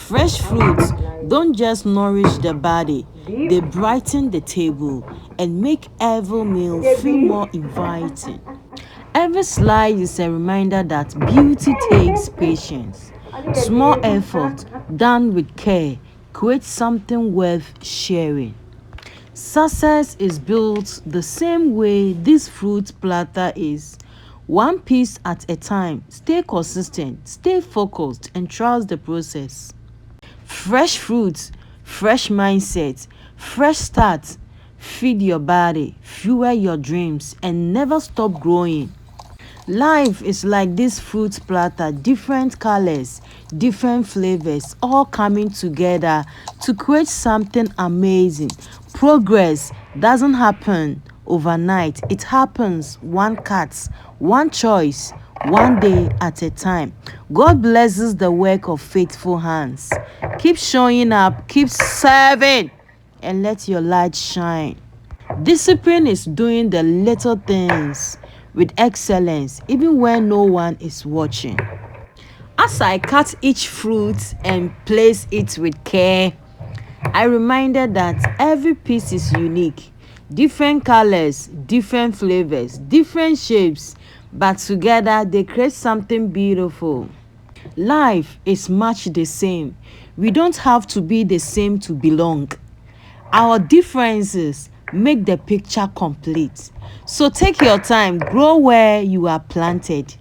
Fresh fruits don't just nourish the body, they brighten the table and make every meal feel more inviting. Every slice is a reminder that beauty takes patience. Small effort done with care creates something worth sharing. Success is built the same way this fruit platter is. One piece at a time. Stay consistent, stay focused, and trust the process. Fresh fruits, fresh mindset, fresh start. Feed your body, fuel your dreams, and never stop growing. Life is like this fruit platter, different colors, different flavors, all coming together to create something amazing. Progress doesn't happen overnight, it happens one cut, one choice, one day at a time. God blesses the work of faithful hands. Keep showing up, keep serving, and let your light shine. Discipline is doing the little things with excellence, even when no one is watching. As I cut each fruit and place it with care, I reminded that every piece is unique. Different colors, different flavors, different shapes, but together they create something beautiful. Life is much the same. We don't have to be the same to belong. Our differences make the picture complete. So take your time, grow where you are planted.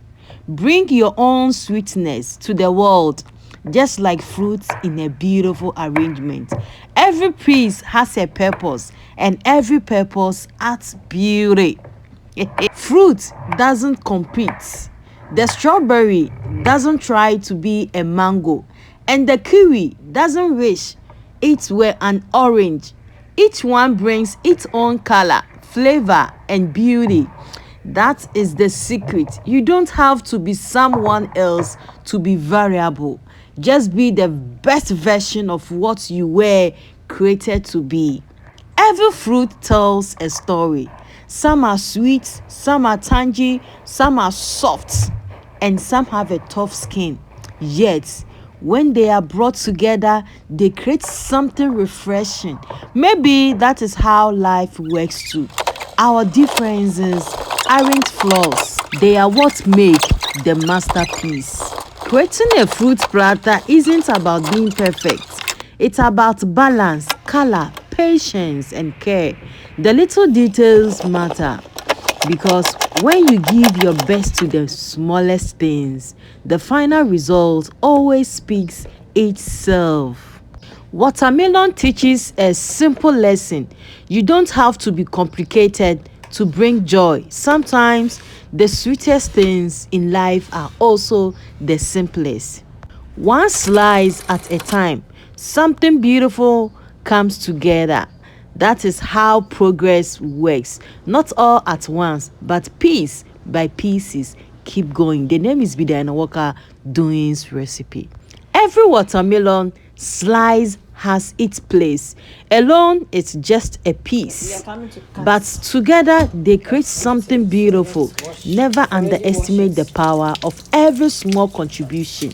Bring your own sweetness to the world, just like fruits in a beautiful arrangement. Every piece has a purpose, and every purpose adds beauty. Fruit doesn't compete. The strawberry doesn't try to be a mango, and the kiwi doesn't wish it were an orange. Each one brings its own color, flavor, and beauty. That is the secret. You don't have to be someone else to be variable. Just be the best version of what you were created to be. Every fruit tells a story. Some are sweet, some are tangy, some are soft, and some have a tough skin. Yet, when they are brought together, they create something refreshing. Maybe that is how life works too. Our differences aren't flaws, they are what make the masterpiece. Creating a fruit platter isn't about being perfect, it's about balance, color, patience, and care. The little details matter because when you give your best to the smallest things, the final result always speaks itself. Watermelon teaches a simple lesson. You don't have to be complicated to bring joy. Sometimes the sweetest things in life are also the simplest. One slice at a time, something beautiful comes together. That is how progress works. Not all at once, but piece by pieces. Keep going. The name is Bidana Walker Doing's Recipe. Every watermelon slice has its place. Alone, it's just a piece. But together, they create something beautiful. Never underestimate the power of every small contribution.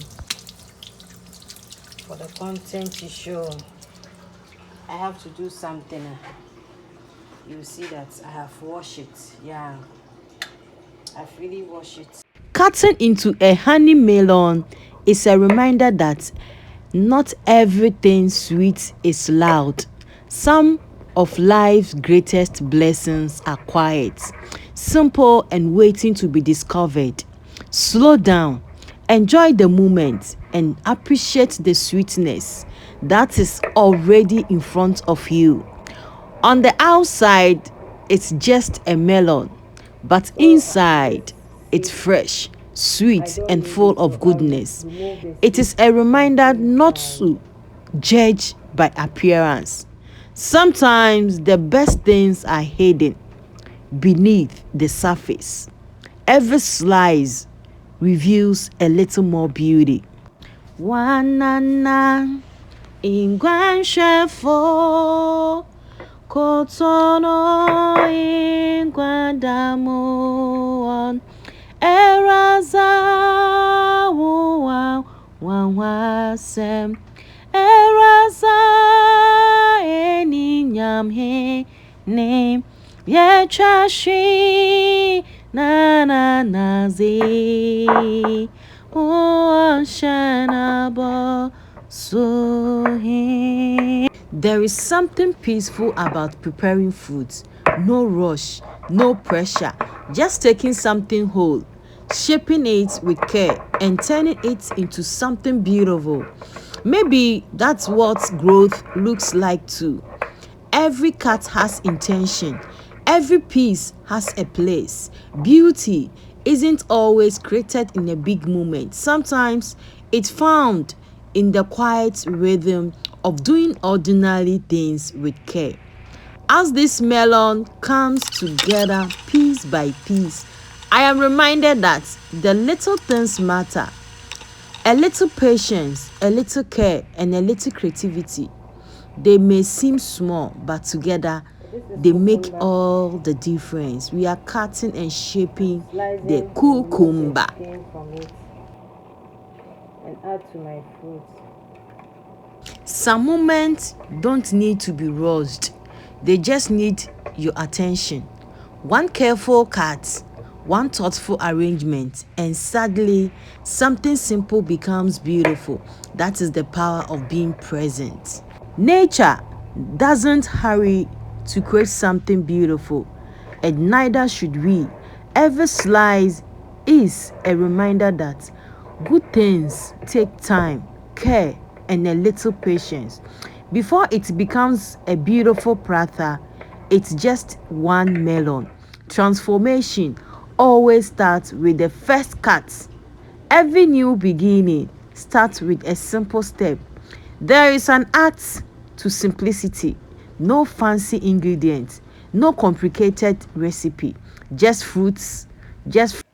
For the content to show, I have to do something. You see that I have washed it. Yeah, I've really washed it. Cutting into a honey melon is a reminder that not everything sweet is loud. Some of life's greatest blessings are quiet, simple, and waiting to be discovered. Slow down, enjoy the moment, and appreciate the sweetness that is already in front of you. On the outside, it's just a melon, but inside, it's fresh, sweet, and full of goodness. It is a reminder not to judge by appearance. Sometimes the best things are hidden beneath the surface. Every slice reveals a little more beauty. Wanana ingwanshefo kotono ingwandamon eraza wanwasem eraza eninyam he name yetrashi na nazi o shanabo so he. There is something peaceful about preparing foods. No rush, no pressure, just taking something whole, shaping it with care, and turning it into something beautiful. Maybe that's what growth looks like too. Every cut has intention. Every piece has a place. Beauty isn't always created in a big moment. Sometimes it's found in the quiet rhythm of doing ordinary things with care. As this melon comes together piece by piece, I am reminded that the little things matter. A little patience, a little care, and a little creativity. They may seem small, but together they make all the difference. We are cutting and shaping the cucumber. And add to my fruit. Some moments don't need to be rushed. They just need your attention. One careful cut, one thoughtful arrangement, and suddenly something simple becomes beautiful. That is the power of being present. Nature doesn't hurry to create something beautiful, and neither should we. Every slice is a reminder that good things take time, care, and a little patience. Before it becomes a beautiful platter, it's just one melon. Transformation always starts with the first cut. Every new beginning starts with a simple step. There is an art to simplicity. No fancy ingredients, no complicated recipe, just fruits, just